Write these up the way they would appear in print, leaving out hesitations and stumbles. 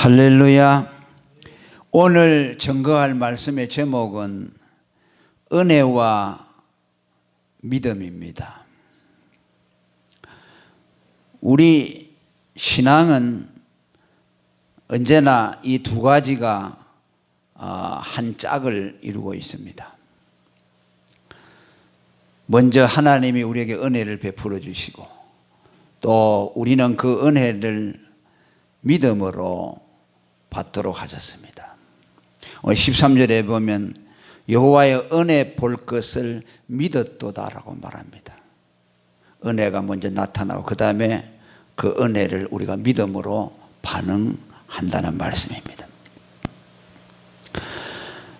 할렐루야. 오늘 증거할 말씀의 제목은 은혜와 믿음입니다. 우리 신앙은 언제나 이 두 가지가 한 짝을 이루고 있습니다. 먼저 하나님이 우리에게 은혜를 베풀어 주시고 또 우리는 그 은혜를 믿음으로 받도록 하셨습니다. 13절에 보면 여호와의 은혜 볼 것을 믿었도다라고 말합니다. 은혜가 먼저 나타나고 그 다음에 그 은혜를 우리가 믿음으로 반응한다는 말씀입니다.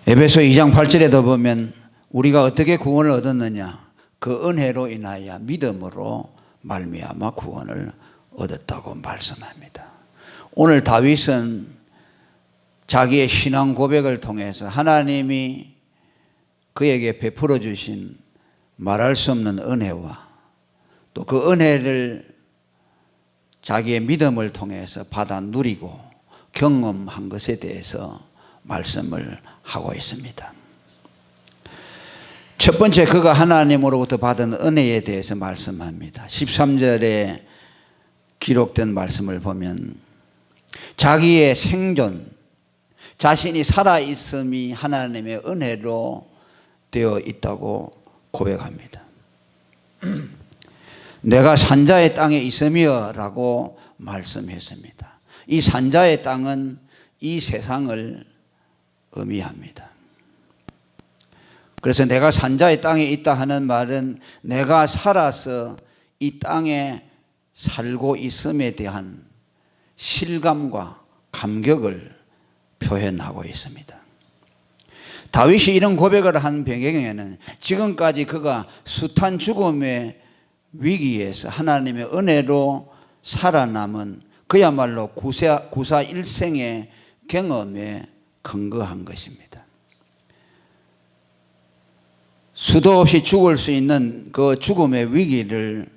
에베소 2장 8절에도 보면 우리가 어떻게 구원을 얻었느냐, 그 은혜로 인하여 믿음으로 말미암아 구원을 얻었다고 말씀합니다. 오늘 다윗은 자기의 신앙 고백을 통해서 하나님이 그에게 베풀어 주신 말할 수 없는 은혜와 또 그 은혜를 자기의 믿음을 통해서 받아 누리고 경험한 것에 대해서 말씀을 하고 있습니다. 첫 번째, 그가 하나님으로부터 받은 은혜에 대해서 말씀합니다. 13절에 기록된 말씀을 보면 자기의 생존, 자신이 살아있음이 하나님의 은혜로 되어 있다고 고백합니다. 내가 산자의 땅에 있으며 라고 말씀했습니다. 이 산자의 땅은 이 세상을 의미합니다. 그래서 내가 산자의 땅에 있다 하는 말은 내가 살아서 이 땅에 살고 있음에 대한 실감과 감격을 표현하고 있습니다. 다윗이 이런 고백을 한 배경에는 지금까지 그가 숱한 죽음의 위기에서 하나님의 은혜로 살아남은 그야말로 구사일생의 경험에 근거한 것입니다. 수도 없이 죽을 수 있는 그 죽음의 위기를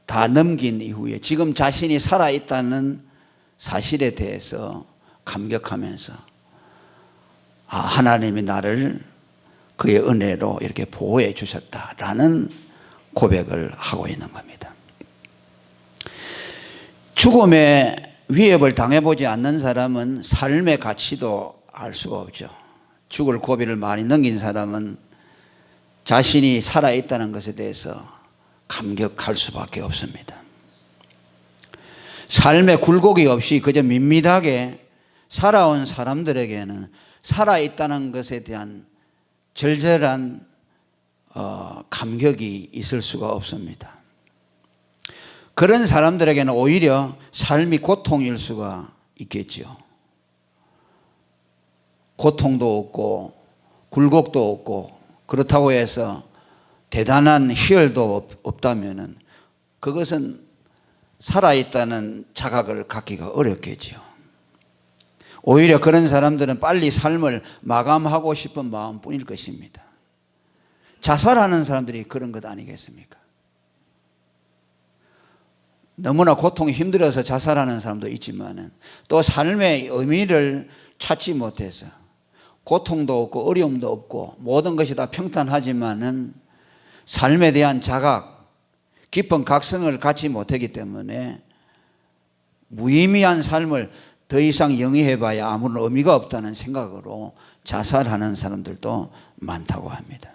다 넘긴 이후에 지금 자신이 살아있다는 사실에 대해서 감격하면서 하나님이 나를 그의 은혜로 이렇게 보호해 주셨다라는 고백을 하고 있는 겁니다. 죽음의 위협을 당해보지 않는 사람은 삶의 가치도 알 수가 없죠. 죽을 고비를 많이 넘긴 사람은 자신이 살아있다는 것에 대해서 감격할 수밖에 없습니다. 삶의 굴곡이 없이 그저 밋밋하게 살아온 사람들에게는 살아있다는 것에 대한 절절한 감격이 있을 수가 없습니다. 그런 사람들에게는 오히려 삶이 고통일 수가 있겠죠. 고통도 없고 굴곡도 없고 그렇다고 해서 대단한 희열도 없다면 그것은 살아있다는 자각을 갖기가 어렵겠죠. 오히려 그런 사람들은 빨리 삶을 마감하고 싶은 마음뿐일 것입니다. 자살하는 사람들이 그런 것 아니겠습니까? 너무나 고통이 힘들어서 자살하는 사람도 있지만 또 삶의 의미를 찾지 못해서 고통도 없고 어려움도 없고 모든 것이 다 평탄하지만은 삶에 대한 자각, 깊은 각성을 갖지 못하기 때문에 무의미한 삶을 더 이상 영위해봐야 아무런 의미가 없다는 생각으로 자살하는 사람들도 많다고 합니다.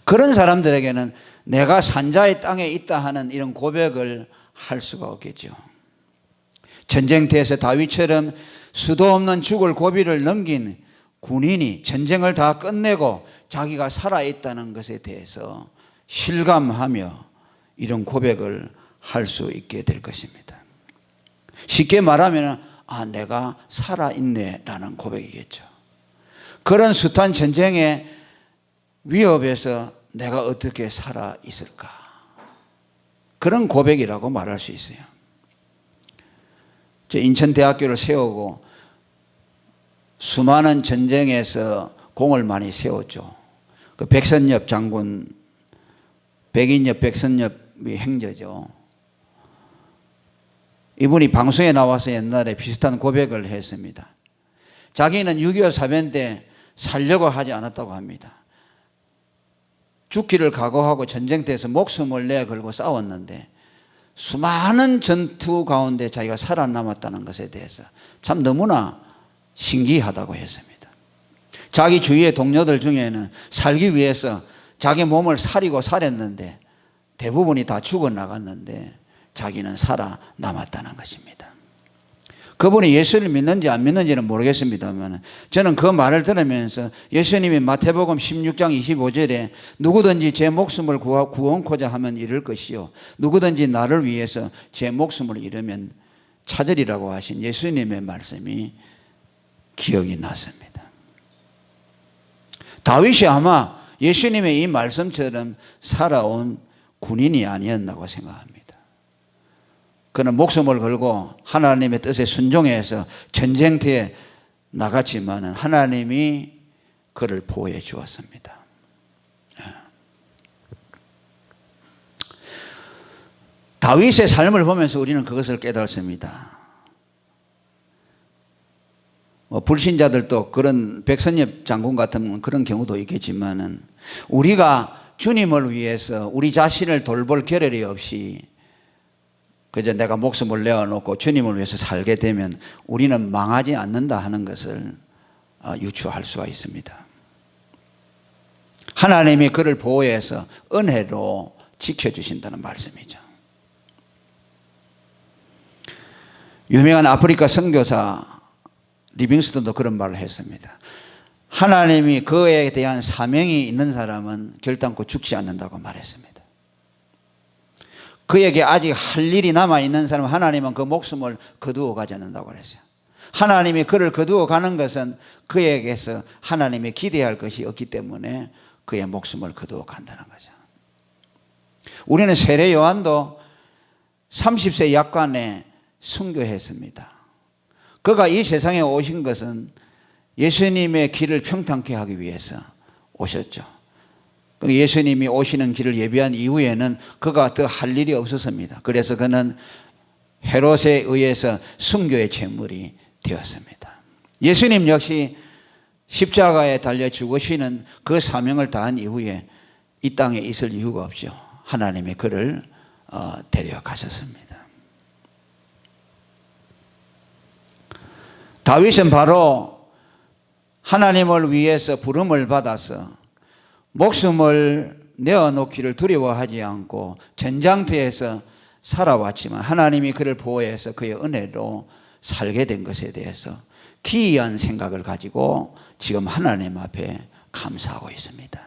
그런 사람들에게는 내가 산자의 땅에 있다 하는 이런 고백을 할 수가 없겠죠. 전쟁터에서 다윗처럼 수도 없는 죽을 고비를 넘긴 군인이 전쟁을 다 끝내고 자기가 살아있다는 것에 대해서 실감하며 이런 고백을 할 수 있게 될 것입니다. 쉽게 말하면 내가 살아있네 라는 고백이겠죠. 그런 숱한 전쟁의 위협에서 내가 어떻게 살아있을까, 그런 고백이라고 말할 수 있어요. 저 인천대학교를 세우고 수많은 전쟁에서 공을 많이 세웠죠. 그 백선엽 장군, 백인엽 백선엽이 행저죠. 이분이 방송에 나와서 옛날에 비슷한 고백을 했습니다. 자기는 6.25 사변 때 살려고 하지 않았다고 합니다. 죽기를 각오하고 전쟁터에서 목숨을 내걸고 싸웠는데 수많은 전투 가운데 자기가 살아남았다는 것에 대해서 참 너무나 신기하다고 했습니다. 자기 주위의 동료들 중에는 살기 위해서 자기 몸을 사리고 살았는데 대부분이 다 죽어나갔는데 자기는 살아남았다는 것입니다. 그분이 예수를 믿는지 안 믿는지는 모르겠습니다만 저는 그 말을 들으면서 예수님이 마태복음 16장 25절에 누구든지 제 목숨을 구원코자 하면 잃을 것이요 누구든지 나를 위해서 제 목숨을 잃으면 찾으리라고 하신 예수님의 말씀이 기억이 났습니다. 다윗이 아마 예수님의 이 말씀처럼 살아온 군인이 아니었나고 생각합니다. 그는 목숨을 걸고 하나님의 뜻에 순종해서 전쟁터에 나갔지만 하나님이 그를 보호해 주었습니다. 다윗의 삶을 보면서 우리는 그것을 깨달습니다. 불신자들도 그런 백선엽 장군 같은 그런 경우도 있겠지만 우리가 주님을 위해서 우리 자신을 돌볼 겨를이 없이 그저 내가 목숨을 내어놓고 주님을 위해서 살게 되면 우리는 망하지 않는다 하는 것을 유추할 수가 있습니다. 하나님이 그를 보호해서 은혜로 지켜주신다는 말씀이죠. 유명한 아프리카 선교사 리빙스턴도 그런 말을 했습니다. 하나님이 그에 대한 사명이 있는 사람은 결단코 죽지 않는다고 말했습니다. 그에게 아직 할 일이 남아있는 사람은 하나님은 그 목숨을 거두어 가지 않는다고 그랬어요. 하나님이 그를 거두어 가는 것은 그에게서 하나님이 기대할 것이 없기 때문에 그의 목숨을 거두어 간다는 거죠. 우리는 세례 요한도 30세 약간에 순교했습니다. 그가 이 세상에 오신 것은 예수님의 길을 평탄케 하기 위해서 오셨죠. 예수님이 오시는 길을 예비한 이후에는 그가 더 할 일이 없었습니다. 그래서 그는 헤롯에 의해서 순교의 제물이 되었습니다. 예수님 역시 십자가에 달려 죽으시는 그 사명을 다한 이후에 이 땅에 있을 이유가 없죠. 하나님이 그를 데려가셨습니다. 다윗은 바로 하나님을 위해서 부름을 받아서 목숨을 내어놓기를 두려워하지 않고 전장터에서 살아왔지만 하나님이 그를 보호해서 그의 은혜로 살게 된 것에 대해서 기이한 생각을 가지고 지금 하나님 앞에 감사하고 있습니다.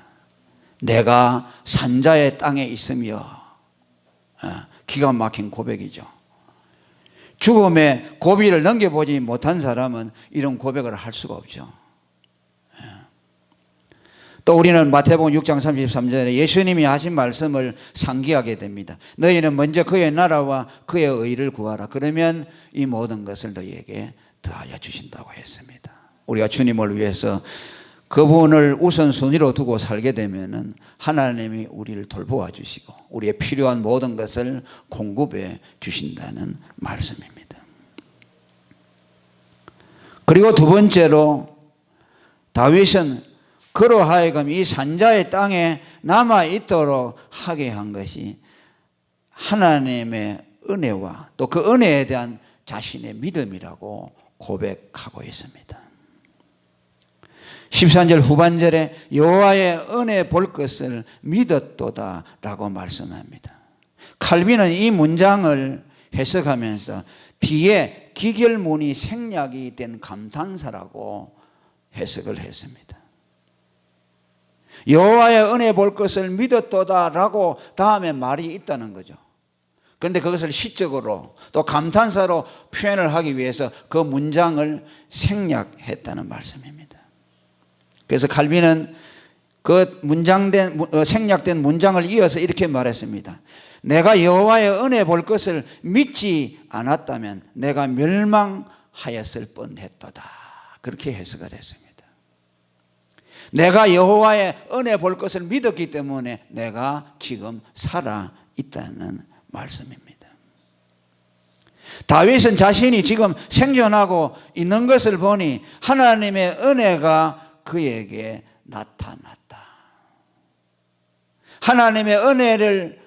내가 산자의 땅에 있으며 기가 막힌 고백이죠. 죽음의 고비를 넘겨보지 못한 사람은 이런 고백을 할 수가 없죠. 또 우리는 마태복음 6장 33절에 예수님이 하신 말씀을 상기하게 됩니다. 너희는 먼저 그의 나라와 그의 의를 구하라. 그러면 이 모든 것을 너희에게 더하여 주신다고 했습니다. 우리가 주님을 위해서 그분을 우선순위로 두고 살게 되면 하나님이 우리를 돌보아 주시고 우리의 필요한 모든 것을 공급해 주신다는 말씀입니다. 그리고 두 번째로 다윗은 그로 하여금 이 산자의 땅에 남아있도록 하게 한 것이 하나님의 은혜와 또 그 은혜에 대한 자신의 믿음이라고 고백하고 있습니다. 13절 후반절에 여호와의 은혜 볼 것을 믿었도다 라고 말씀합니다. 칼빈은 이 문장을 해석하면서 뒤에 기결문이 생략이 된 감탄사라고 해석을 했습니다. 여호와의 은혜 볼 것을 믿었도다 라고 다음에 말이 있다는 거죠. 그런데 그것을 시적으로 또 감탄사로 표현을 하기 위해서 그 문장을 생략했다는 말씀입니다. 그래서 칼빈은 그 생략된 문장을 이어서 이렇게 말했습니다. 내가 여호와의 은혜 볼 것을 믿지 않았다면 내가 멸망하였을 뻔했도다. 그렇게 해석을 했습니다. 내가 여호와의 은혜 볼 것을 믿었기 때문에 내가 지금 살아 있다는 말씀입니다. 다윗은 자신이 지금 생존하고 있는 것을 보니 하나님의 은혜가 그에게 나타났다. 하나님의 은혜를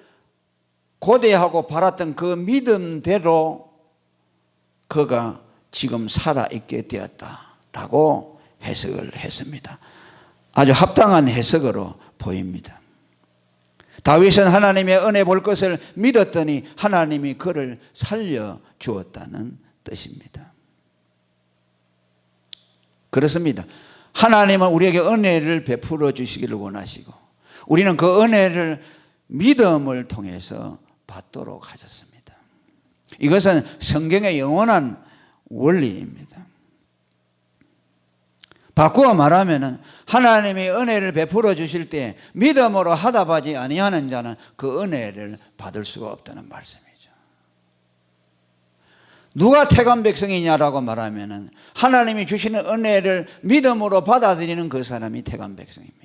고대하고 바랐던 그 믿음대로 그가 지금 살아있게 되었다라고 해석을 했습니다. 아주 합당한 해석으로 보입니다. 다윗은 하나님의 은혜 볼 것을 믿었더니 하나님이 그를 살려주었다는 뜻입니다. 그렇습니다. 하나님은 우리에게 은혜를 베풀어 주시기를 원하시고 우리는 그 은혜를 믿음을 통해서 받도록 하셨습니다. 이것은 성경의 영원한 원리입니다. 바꾸어 말하면 하나님이 은혜를 베풀어 주실 때 믿음으로 하답하지 아니하는 자는 그 은혜를 받을 수가 없다는 말씀이죠. 누가 태간 백성이냐라고 말하면 하나님이 주시는 은혜를 믿음으로 받아들이는 그 사람이 태간 백성입니다.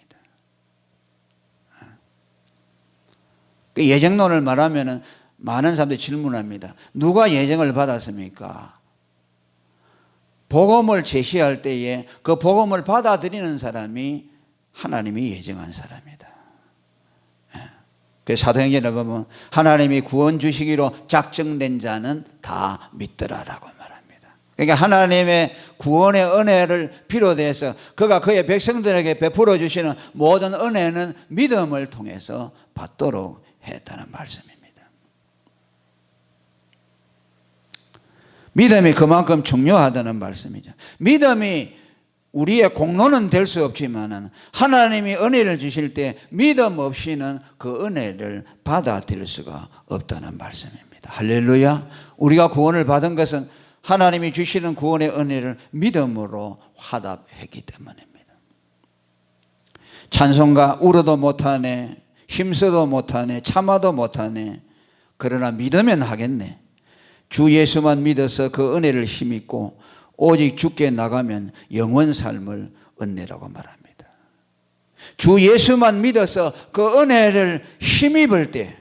예정론을 말하면 많은 사람들이 질문합니다. 누가 예정을 받았습니까? 복음을 제시할 때에 그 복음을 받아들이는 사람이 하나님이 예정한 사람이다. 그래서 사도행전에 보면 하나님이 구원 주시기로 작정된 자는 다 믿더라라고 말합니다. 그러니까 하나님의 구원의 은혜를 비롯해서 그가 그의 백성들에게 베풀어 주시는 모든 은혜는 믿음을 통해서 받도록 했다는 말씀입니다. 믿음이 그만큼 중요하다는 말씀이죠. 믿음이 우리의 공로는 될 수 없지만 하나님이 은혜를 주실 때 믿음 없이는 그 은혜를 받아들일 수가 없다는 말씀입니다. 할렐루야. 우리가 구원을 받은 것은 하나님이 주시는 구원의 은혜를 믿음으로 화답했기 때문입니다. 찬송가 울어도 못하네, 힘써도 못하네, 참아도 못하네, 그러나 믿으면 하겠네. 주 예수만 믿어서 그 은혜를 힘입고 오직 주께 나가면 영원 삶을 얻네라고 말합니다. 주 예수만 믿어서 그 은혜를 힘입을 때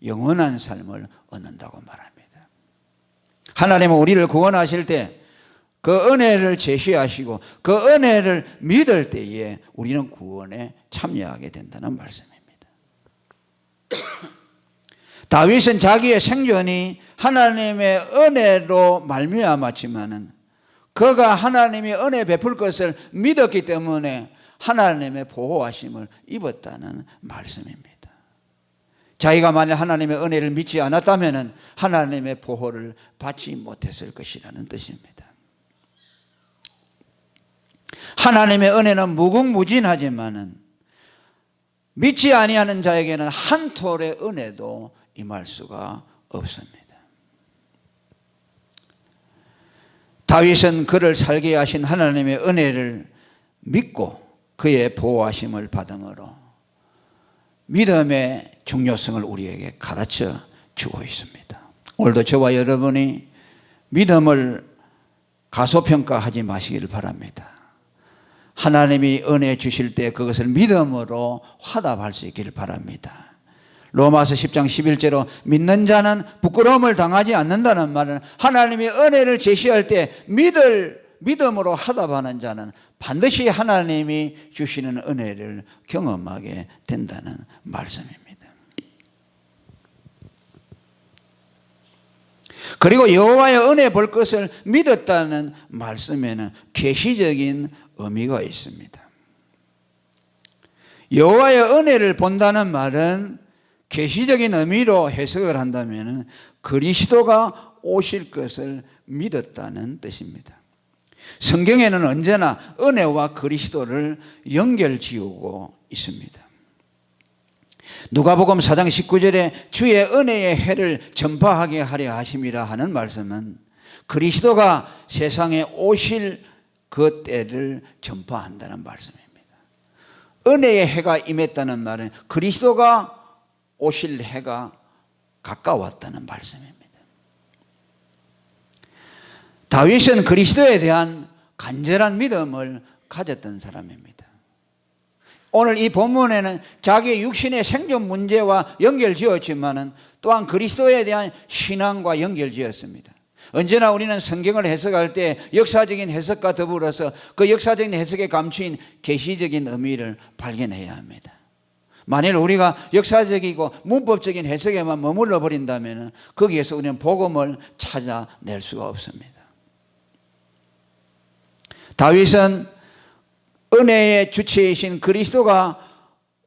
영원한 삶을 얻는다고 말합니다. 하나님은 우리를 구원하실 때 그 은혜를 제시하시고 그 은혜를 믿을 때에 우리는 구원에 참여하게 된다는 말씀입니다. 다윗은 자기의 생존이 하나님의 은혜로 말미암았지만은 그가 하나님이 은혜 베풀 것을 믿었기 때문에 하나님의 보호하심을 입었다는 말씀입니다. 자기가 만약 하나님의 은혜를 믿지 않았다면 하나님의 보호를 받지 못했을 것이라는 뜻입니다. 하나님의 은혜는 무궁무진하지만은 믿지 아니하는 자에게는 한 톨의 은혜도 임할 수가 없습니다. 다윗은 그를 살게 하신 하나님의 은혜를 믿고 그의 보호하심을 받음으로 믿음의 중요성을 우리에게 가르쳐 주고 있습니다. 오늘도 저와 여러분이 믿음을 가소평가하지 마시기를 바랍니다. 하나님이 은혜 주실 때 그것을 믿음으로 화답할 수 있기를 바랍니다. 로마서 10장 11절로 믿는 자는 부끄러움을 당하지 않는다는 말은 하나님이 은혜를 제시할 때 믿음으로 화답하는 자는 반드시 하나님이 주시는 은혜를 경험하게 된다는 말씀입니다. 그리고 여호와의 은혜 볼 것을 믿었다는 말씀에는 계시적인 의미가 있습니다. 여호와의 은혜를 본다는 말은 계시적인 의미로 해석을 한다면 그리스도가 오실 것을 믿었다는 뜻입니다. 성경에는 언제나 은혜와 그리스도를 연결지우고 있습니다. 누가복음 4장 19절에 주의 은혜의 해를 전파하게 하려 하심이라 하는 말씀은 그리스도가 세상에 오실 그 때를 전파한다는 말씀입니다. 은혜의 해가 임했다는 말은 그리스도가 오실 해가 가까웠다는 말씀입니다. 다윗은 그리스도에 대한 간절한 믿음을 가졌던 사람입니다. 오늘 이 본문에는 자기의 육신의 생존 문제와 연결지었지만 또한 그리스도에 대한 신앙과 연결지었습니다. 언제나 우리는 성경을 해석할 때 역사적인 해석과 더불어서 그 역사적인 해석에 감추인 계시적인 의미를 발견해야 합니다. 만일 우리가 역사적이고 문법적인 해석에만 머물러 버린다면 거기에서 우리는 복음을 찾아낼 수가 없습니다. 다윗은 은혜의 주체이신 그리스도가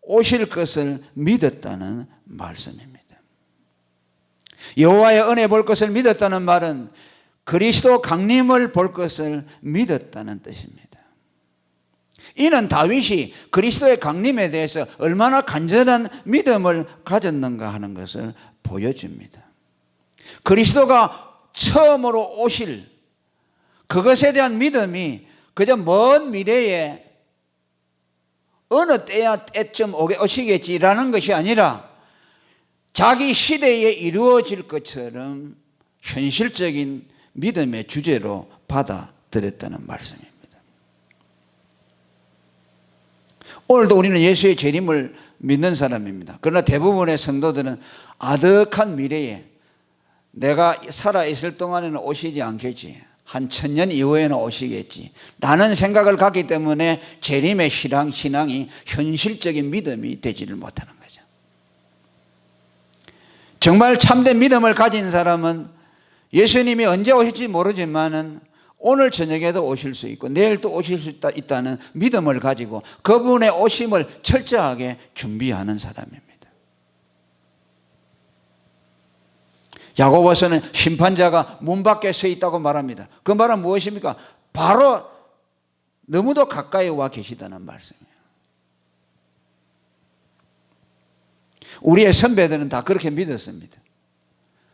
오실 것을 믿었다는 말씀입니다. 여호와의 은혜 볼 것을 믿었다는 말은 그리스도 강림을 볼 것을 믿었다는 뜻입니다. 이는 다윗이 그리스도의 강림에 대해서 얼마나 간절한 믿음을 가졌는가 하는 것을 보여줍니다. 그리스도가 처음으로 오실 그것에 대한 믿음이 그저 먼 미래에 어느 때쯤 오시겠지라는 것이 아니라 자기 시대에 이루어질 것처럼 현실적인 믿음의 주제로 받아들였다는 말씀입니다. 오늘도 우리는 예수의 재림을 믿는 사람입니다. 그러나 대부분의 성도들은 아득한 미래에 내가 살아있을 동안에는 오시지 않겠지, 한 1000년 이후에는 오시겠지 라는 생각을 갖기 때문에 재림의 신앙이 현실적인 믿음이 되지를 못하는 거죠. 정말 참된 믿음을 가진 사람은 예수님이 언제 오실지 모르지만은 오늘 저녁에도 오실 수 있고 내일 또 오실 수 있다는 믿음을 가지고 그분의 오심을 철저하게 준비하는 사람입니다. 야고보서는 심판자가 문 밖에 서 있다고 말합니다. 그 말은 무엇입니까? 바로 너무도 가까이 와 계시다는 말씀이에요. 우리의 선배들은 다 그렇게 믿었습니다.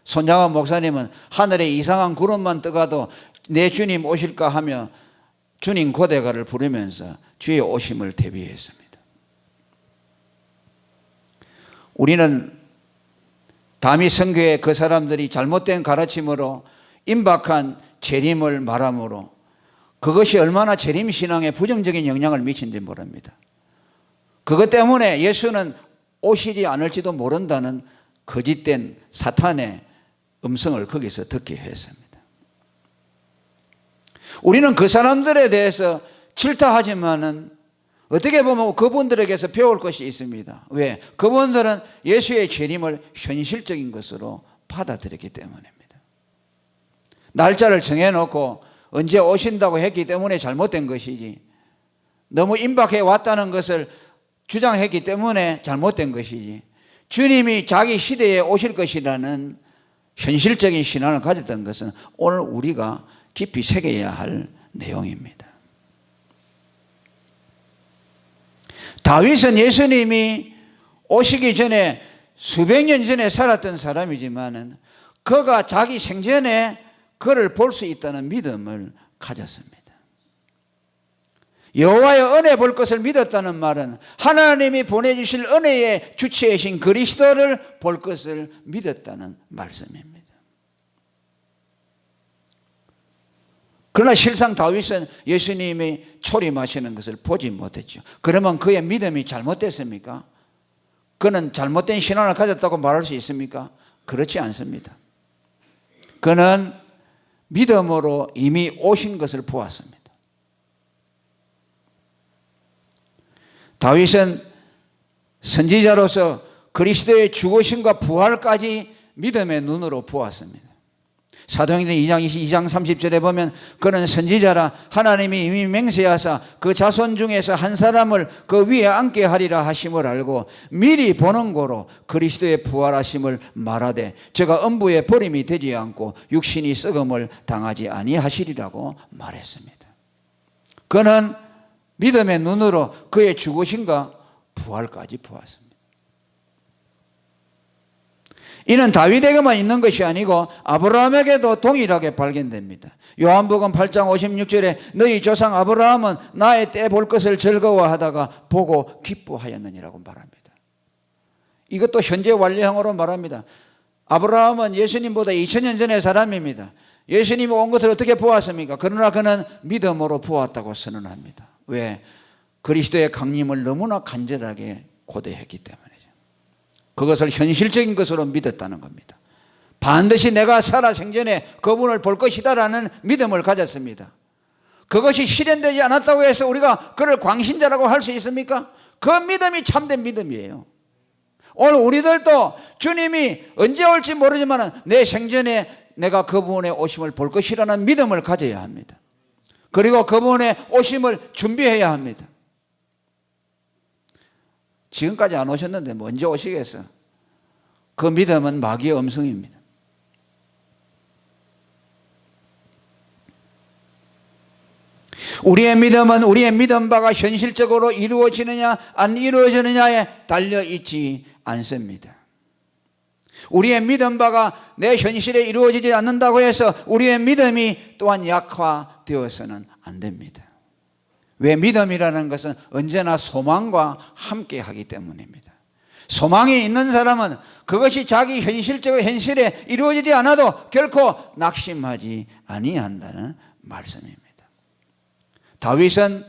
손장원 목사님은 하늘에 이상한 구름만 떠가도 내 주님 오실까 하며 주님 고대가를 부르면서 주의 오심을 대비했습니다. 우리는 다미 선교의 그 사람들이 잘못된 가르침으로 임박한 재림을 말함으로 그것이 얼마나 재림 신앙에 부정적인 영향을 미친지 모릅니다. 그것 때문에 예수는 오시지 않을지도 모른다는 거짓된 사탄의 음성을 거기서 듣게 했습니다. 우리는 그 사람들에 대해서 질타하지만은 어떻게 보면 그분들에게서 배울 것이 있습니다. 왜? 그분들은 예수의 재림을 현실적인 것으로 받아들였기 때문입니다. 날짜를 정해놓고 언제 오신다고 했기 때문에 잘못된 것이지, 너무 임박해 왔다는 것을 주장했기 때문에 잘못된 것이지, 주님이 자기 시대에 오실 것이라는 현실적인 신앙을 가졌던 것은 오늘 우리가 깊이 새겨야 할 내용입니다. 다윗은 예수님이 오시기 전에 수백 년 전에 살았던 사람이지만 그가 자기 생전에 그를 볼 수 있다는 믿음을 가졌습니다. 여호와의 은혜 볼 것을 믿었다는 말은 하나님이 보내주실 은혜의 주체이신 그리스도를 볼 것을 믿었다는 말씀입니다. 그러나 실상 다윗은 예수님이 초림하시는 것을 보지 못했죠. 그러면 그의 믿음이 잘못됐습니까? 그는 잘못된 신앙을 가졌다고 말할 수 있습니까? 그렇지 않습니다. 그는 믿음으로 이미 오신 것을 보았습니다. 다윗은 선지자로서 그리스도의 죽으심과 부활까지 믿음의 눈으로 보았습니다. 사도행전 2장 30절에 보면 그는 선지자라 하나님이 이미 맹세하사 그 자손 중에서 한 사람을 그 위에 앉게 하리라 하심을 알고 미리 보는 고로 그리스도의 부활하심을 말하되 저가 음부에 버림이 되지 않고 육신이 썩음을 당하지 아니하시리라고 말했습니다. 그는 믿음의 눈으로 그의 죽으심과 부활까지 보았습니다. 이는 다윗에게만 있는 것이 아니고 아브라함에게도 동일하게 발견됩니다. 요한복음 8장 56절에 너희 조상 아브라함은 나의 때 볼 것을 즐거워하다가 보고 기뻐하였느니라고 말합니다. 이것도 현재 완료형으로 말합니다. 아브라함은 예수님보다 2000년 전의 사람입니다. 예수님이 온 것을 어떻게 보았습니까? 그러나 그는 믿음으로 보았다고 선언합니다. 왜? 그리스도의 강림을 너무나 간절하게 고대했기 때문이죠. 그것을 현실적인 것으로 믿었다는 겁니다. 반드시 내가 살아 생전에 그분을 볼 것이다라는 믿음을 가졌습니다. 그것이 실현되지 않았다고 해서 우리가 그를 광신자라고 할 수 있습니까? 그 믿음이 참된 믿음이에요. 오늘 우리들도 주님이 언제 올지 모르지만 내 생전에 내가 그분의 오심을 볼 것이라는 믿음을 가져야 합니다. 그리고 그분의 오심을 준비해야 합니다. 지금까지 안 오셨는데 언제 오시겠어? 그 믿음은 마귀의 음성입니다. 우리의 믿음은 우리의 믿음 바가 현실적으로 이루어지느냐 안 이루어지느냐에 달려있지 않습니다. 우리의 믿음 바가 내 현실에 이루어지지 않는다고 해서 우리의 믿음이 또한 약화되어서는 안 됩니다. 왜? 믿음이라는 것은 언제나 소망과 함께 하기 때문입니다. 소망이 있는 사람은 그것이 자기 현실에 이루어지지 않아도 결코 낙심하지 아니한다는 말씀입니다. 다윗은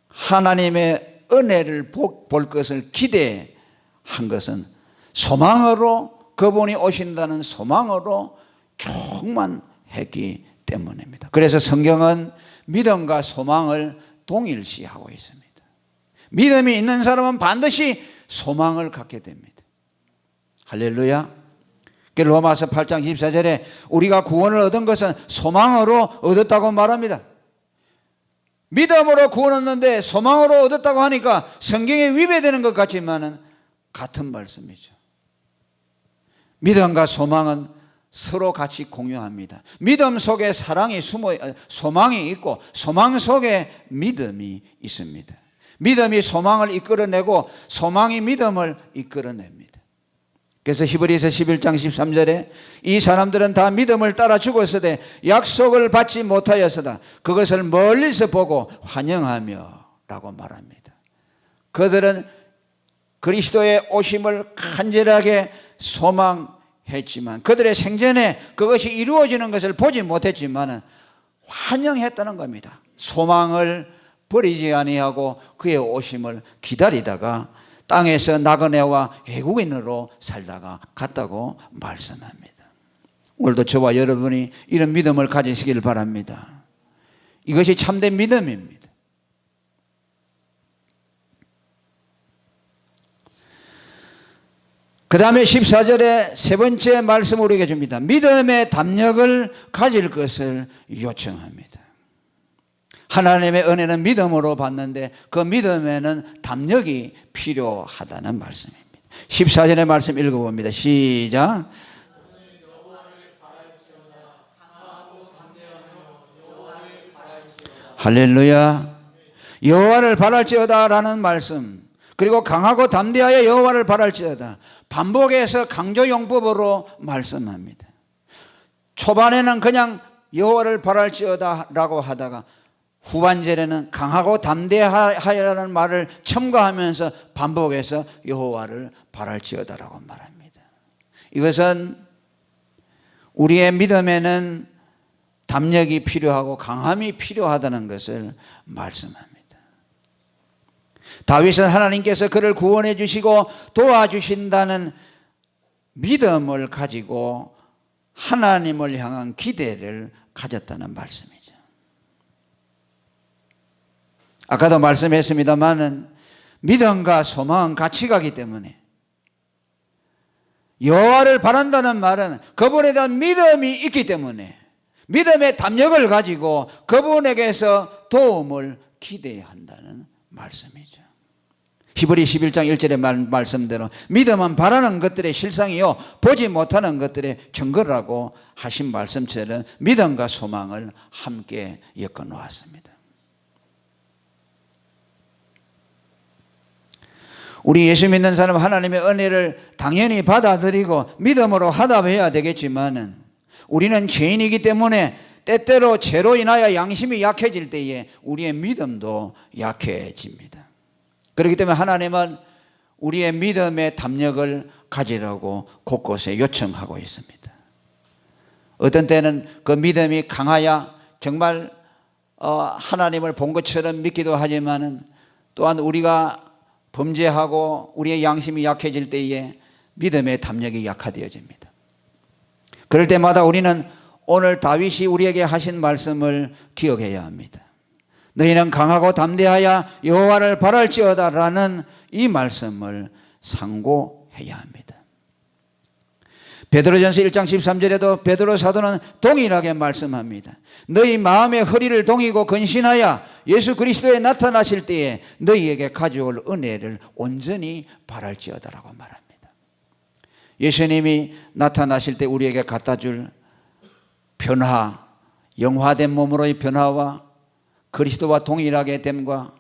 하나님의 은혜를 볼 것을 기대한 것은 소망으로, 그분이 오신다는 소망으로 충만했기 때문입니다. 그래서 성경은 믿음과 소망을 동일시하고 있습니다. 믿음이 있는 사람은 반드시 소망을 갖게 됩니다. 할렐루야. 로마서 8장 24절에 우리가 구원을 얻은 것은 소망으로 얻었다고 말합니다. 믿음으로 구원 얻는데 소망으로 얻었다고 하니까 성경에 위배되는 것 같지만 같은 말씀이죠. 믿음과 소망은 서로 같이 공유합니다. 믿음 속에 소망이 있고 소망 속에 믿음이 있습니다. 믿음이 소망을 이끌어내고 소망이 믿음을 이끌어냅니다. 그래서 히브리서 11장 13절에 이 사람들은 다 믿음을 따라 죽었으되 약속을 받지 못하였으나 그것을 멀리서 보고 환영하며 라고 말합니다. 그들은 그리스도의 오심을 간절하게 소망했지만 그들의 생전에 그것이 이루어지는 것을 보지 못했지만 환영했다는 겁니다. 소망을 버리지 아니하고 그의 오심을 기다리다가 땅에서 나그네와 외국인으로 살다가 갔다고 말씀합니다. 오늘도 저와 여러분이 이런 믿음을 가지시길 바랍니다. 이것이 참된 믿음입니다. 그 다음에 14절에 세 번째 말씀을 우리에게 줍니다. 믿음의 담력을 가질 것을 요청합니다. 하나님의 은혜는 믿음으로 받는데 그 믿음에는 담력이 필요하다는 말씀입니다. 14절의 말씀 읽어봅니다. 시작. 할렐루야. 여호와를 바랄지어다 라는 말씀, 그리고 강하고 담대하여 여호와를 바랄지어다, 반복해서 강조용법으로 말씀합니다. 초반에는 그냥 여호와를 바랄지어다 라고 하다가 후반절에는 강하고 담대하여라는 말을 첨가하면서 반복해서 여호와를 바랄지어다라고 말합니다. 이것은 우리의 믿음에는 담력이 필요하고 강함이 필요하다는 것을 말씀합니다. 다윗은 하나님께서 그를 구원해 주시고 도와주신다는 믿음을 가지고 하나님을 향한 기대를 가졌다는 말씀입니다. 아까도 말씀했습니다마는 믿음과 소망은 같이 가기 때문에 여호와를 바란다는 말은 그분에 대한 믿음이 있기 때문에 믿음의 담력을 가지고 그분에게서 도움을 기대한다는 말씀이죠. 히브리 11장 1절의 말씀대로 믿음은 바라는 것들의 실상이요 보지 못하는 것들의 증거라고 하신 말씀처럼 믿음과 소망을 함께 엮어 놓았습니다. 우리 예수 믿는 사람은 하나님의 은혜를 당연히 받아들이고 믿음으로 화답해야 되겠지만 우리는 죄인이기 때문에 때때로 죄로 인하여 양심이 약해질 때에 우리의 믿음도 약해집니다. 그렇기 때문에 하나님은 우리의 믿음의 담력을 가지라고 곳곳에 요청하고 있습니다. 어떤 때는 그 믿음이 강하야 정말 하나님을 본 것처럼 믿기도 하지만 또한 우리가 범죄하고 우리의 양심이 약해질 때에 믿음의 담력이 약화되어집니다. 그럴 때마다 우리는 오늘 다윗이 우리에게 하신 말씀을 기억해야 합니다. 너희는 강하고 담대하여 여호와를 바랄지어다라는 이 말씀을 상고해야 합니다. 베드로전서 1장 13절에도 베드로 사도는 동일하게 말씀합니다. 너희 마음의 허리를 동이고 근신하여 예수 그리스도에 나타나실 때에 너희에게 가져올 은혜를 온전히 바랄지어다라고 말합니다. 예수님이 나타나실 때 우리에게 갖다 줄 변화, 영화된 몸으로의 변화와 그리스도와 동일하게 됨과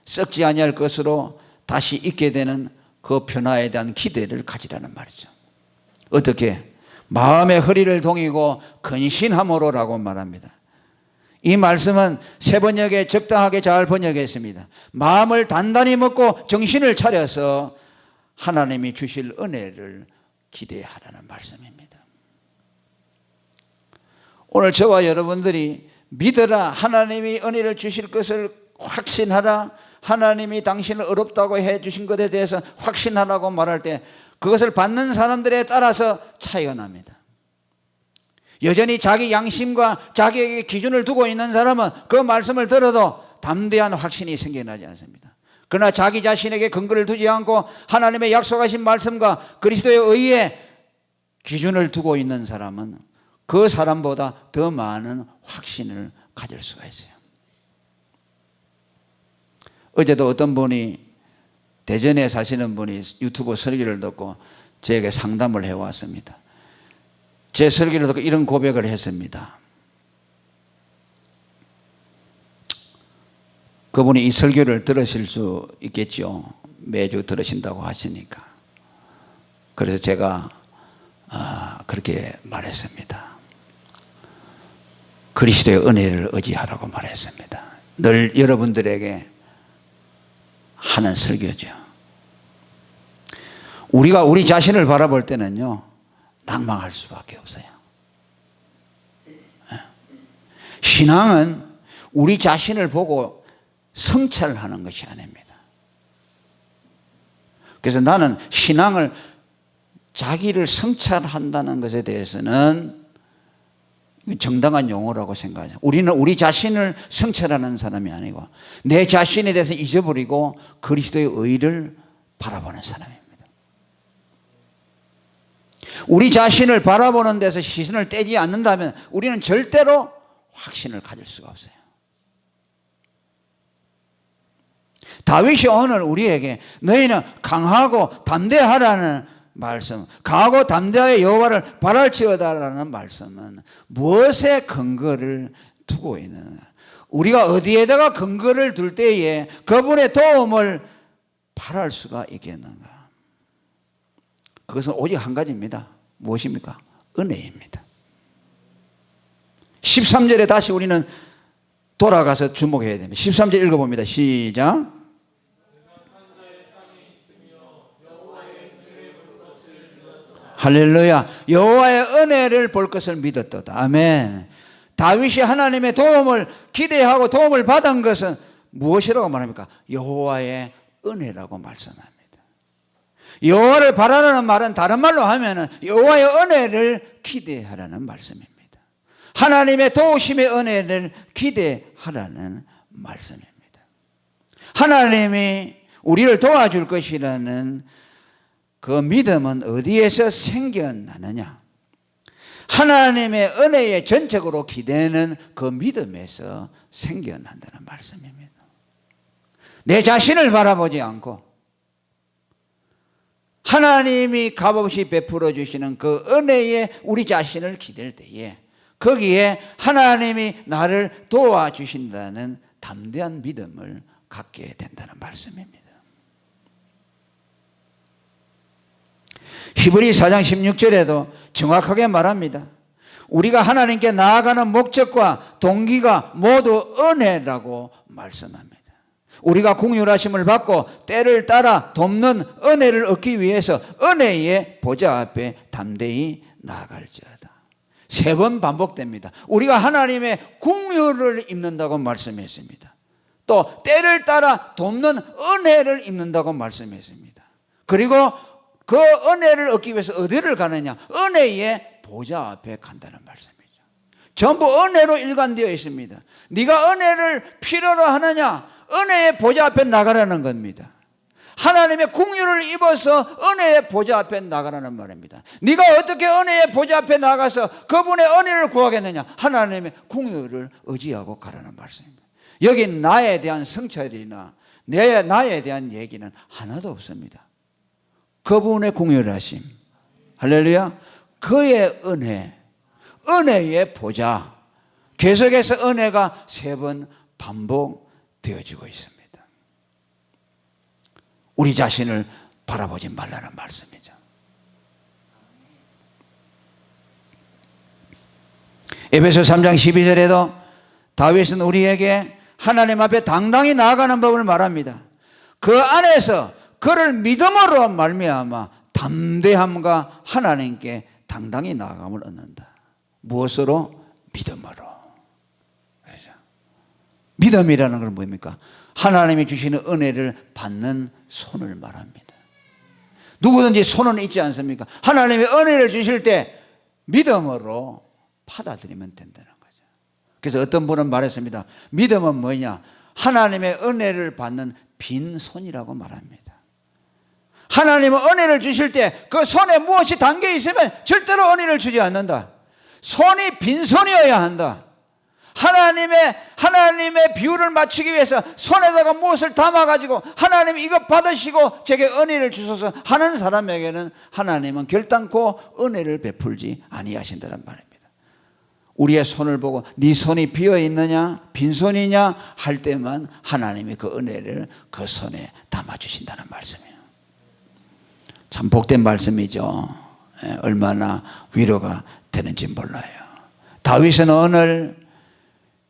썩지 아니할 것으로 다시 있게 되는 그 변화에 대한 기대를 가지라는 말이죠. 어떻게? 마음의 허리를 동이고 근신함으로라고 말합니다. 이 말씀은 새 번역에 적당하게 잘 번역했습니다. 마음을 단단히 먹고 정신을 차려서 하나님이 주실 은혜를 기대하라는 말씀입니다. 오늘 저와 여러분들이 믿어라, 하나님이 은혜를 주실 것을 확신하라, 하나님이 당신을 어렵다고 해 주신 것에 대해서 확신하라고 말할 때 그것을 받는 사람들에 따라서 차이가 납니다. 여전히 자기 양심과 자기에게 기준을 두고 있는 사람은 그 말씀을 들어도 담대한 확신이 생겨나지 않습니다. 그러나 자기 자신에게 근거를 두지 않고 하나님의 약속하신 말씀과 그리스도의 의에 기준을 두고 있는 사람은 그 사람보다 더 많은 확신을 가질 수가 있어요. 어제도 어떤 분이 대전에 사시는 분이 유튜브 설교를 듣고 저에게 상담을 해왔습니다. 제 설교를 듣고 이런 고백을 했습니다. 그분이 이 설교를 들으실 수 있겠죠. 매주 들으신다고 하시니까. 그래서 제가 그렇게 말했습니다. 그리스도의 은혜를 의지하라고 말했습니다. 늘 여러분들에게 하는 설교죠. 우리가 우리 자신을 바라볼 때는요, 낭망할 수밖에 없어요. 신앙은 우리 자신을 보고 성찰하는 것이 아닙니다. 그래서 나는 신앙을 자기를 성찰한다는 것에 대해서는 정당한 용어라고 생각하죠. 우리는 우리 자신을 성찰하는 사람이 아니고 내 자신에 대해서 잊어버리고 그리스도의 의를 바라보는 사람입니다. 우리 자신을 바라보는 데서 시선을 떼지 않는다면 우리는 절대로 확신을 가질 수가 없어요. 다윗이 오늘 우리에게 너희는 강하고 담대하라는 말씀, 강하고 담대하여 여호와를 바랄지어다라는 말씀은 무엇에 근거를 두고 있느냐? 우리가 어디에다가 근거를 둘 때에 그분의 도움을 바랄 수가 있겠는가? 그것은 오직 한 가지입니다. 무엇입니까? 은혜입니다. 13절에 다시 우리는 돌아가서 주목해야 됩니다. 13절 읽어봅니다. 시작. 할렐루야. 여호와의 은혜를 볼 것을 믿었도다. 아멘. 다윗이 하나님의 도움을 기대하고 도움을 받은 것은 무엇이라고 말합니까? 여호와의 은혜라고 말씀합니다. 여호와를 바라라는 말은 다른 말로 하면은 여호와의 은혜를 기대하라는 말씀입니다. 하나님의 도우심의 은혜를 기대하라는 말씀입니다. 하나님이 우리를 도와줄 것이라는 그 믿음은 어디에서 생겨나느냐? 하나님의 은혜에 전적으로 기대는 그 믿음에서 생겨난다는 말씀입니다. 내 자신을 바라보지 않고 하나님이 값없이 베풀어 주시는 그 은혜에 우리 자신을 기댈 때에 거기에 하나님이 나를 도와주신다는 담대한 믿음을 갖게 된다는 말씀입니다. 히브리 4장 16절에도 정확하게 말합니다. 우리가 하나님께 나아가는 목적과 동기가 모두 은혜라고 말씀합니다. 우리가 긍휼하심을 받고 때를 따라 돕는 은혜를 얻기 위해서 은혜의 보좌 앞에 담대히 나아갈지어다. 3번 반복됩니다. 우리가 하나님의 긍휼을 입는다고 말씀했습니다. 또 때를 따라 돕는 은혜를 입는다고 말씀했습니다. 그리고 그 은혜를 얻기 위해서 어디를 가느냐? 은혜의 보좌 앞에 간다는 말씀이죠. 전부 은혜로 일관되어 있습니다. 네가 은혜를 필요로 하느냐? 은혜의 보좌 앞에 나가라는 겁니다. 하나님의 긍휼을 입어서 은혜의 보좌 앞에 나가라는 말입니다. 네가 어떻게 은혜의 보좌 앞에 나가서 그분의 은혜를 구하겠느냐? 하나님의 긍휼을 의지하고 가라는 말씀입니다. 여기 나에 대한 성찰이나 나에 대한 얘기는 하나도 없습니다. 그분의 긍휼하심, 할렐루야, 그의 은혜, 은혜의 보좌, 계속해서 은혜가 3번 반복되어지고 있습니다. 우리 자신을 바라보지 말라는 말씀이죠. 에베소 3장 12절에도 다윗은 우리에게 하나님 앞에 당당히 나아가는 법을 말합니다. 그 안에서 그를 믿음으로 말미암아 담대함과 하나님께 당당히 나아감을 얻는다. 무엇으로? 믿음으로. 그렇죠? 믿음이라는 건 뭡니까? 하나님이 주시는 은혜를 받는 손을 말합니다. 누구든지 손은 있지 않습니까? 하나님이 은혜를 주실 때 믿음으로 받아들이면 된다는 거죠. 그래서 어떤 분은 말했습니다. 믿음은 뭐냐? 하나님의 은혜를 받는 빈손이라고 말합니다. 하나님은 은혜를 주실 때 그 손에 무엇이 담겨 있으면 절대로 은혜를 주지 않는다. 손이 빈손이어야 한다. 하나님의 비유를 맞추기 위해서 손에다가 무엇을 담아가지고 하나님 이거 받으시고 제게 은혜를 주소서 하는 사람에게는 하나님은 결단코 은혜를 베풀지 아니하신다는 말입니다. 우리의 손을 보고 네 손이 비어있느냐 빈손이냐 할 때만 하나님이 그 은혜를 그 손에 담아주신다는 말씀이에요. 참 복된 말씀이죠. 얼마나 위로가 되는지 몰라요. 다윗은 오늘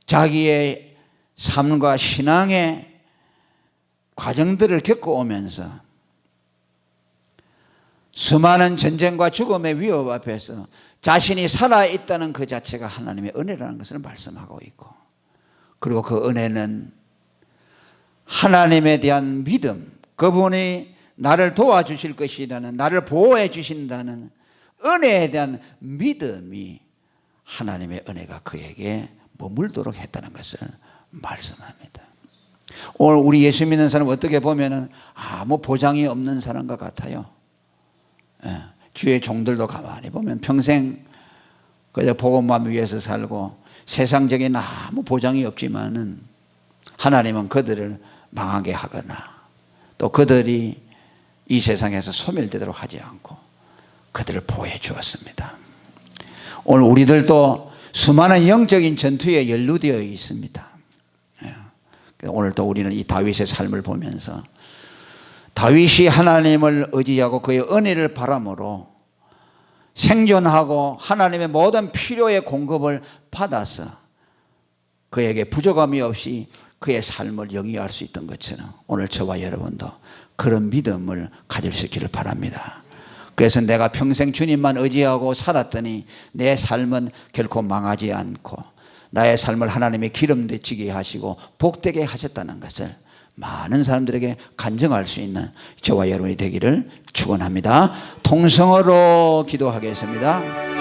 자기의 삶과 신앙의 과정들을 겪어오면서 수많은 전쟁과 죽음의 위협 앞에서 자신이 살아있다는 그 자체가 하나님의 은혜라는 것을 말씀하고 있고, 그리고 그 은혜는 하나님에 대한 믿음, 그분이 나를 도와주실 것이라는, 나를 보호해 주신다는 은혜에 대한 믿음이 하나님의 은혜가 그에게 머물도록 했다는 것을 말씀합니다. 오늘 우리 예수 믿는 사람 어떻게 보면은 아무 보장이 없는 사람과 같아요. 주의 종들도 가만히 보면 평생 그저 복음만 위해서 살고 세상적인 아무 보장이 없지만은 하나님은 그들을 망하게 하거나 또 그들이 이 세상에서 소멸되도록 하지 않고 그들을 보호해 주었습니다. 오늘 우리들도 수많은 영적인 전투에 연루되어 있습니다. 오늘 또 우리는 이 다윗의 삶을 보면서 다윗이 하나님을 의지하고 그의 은혜를 바람으로 생존하고 하나님의 모든 필요의 공급을 받아서 그에게 부족함이 없이 그의 삶을 영위할 수 있던 것처럼 오늘 저와 여러분도 그런 믿음을 가질 수 있기를 바랍니다. 그래서 내가 평생 주님만 의지하고 살았더니 내 삶은 결코 망하지 않고 나의 삶을 하나님의 기름 되치게 하시고 복되게 하셨다는 것을 많은 사람들에게 간증할 수 있는 저와 여러분이 되기를 축원합니다. 통성으로 기도하겠습니다.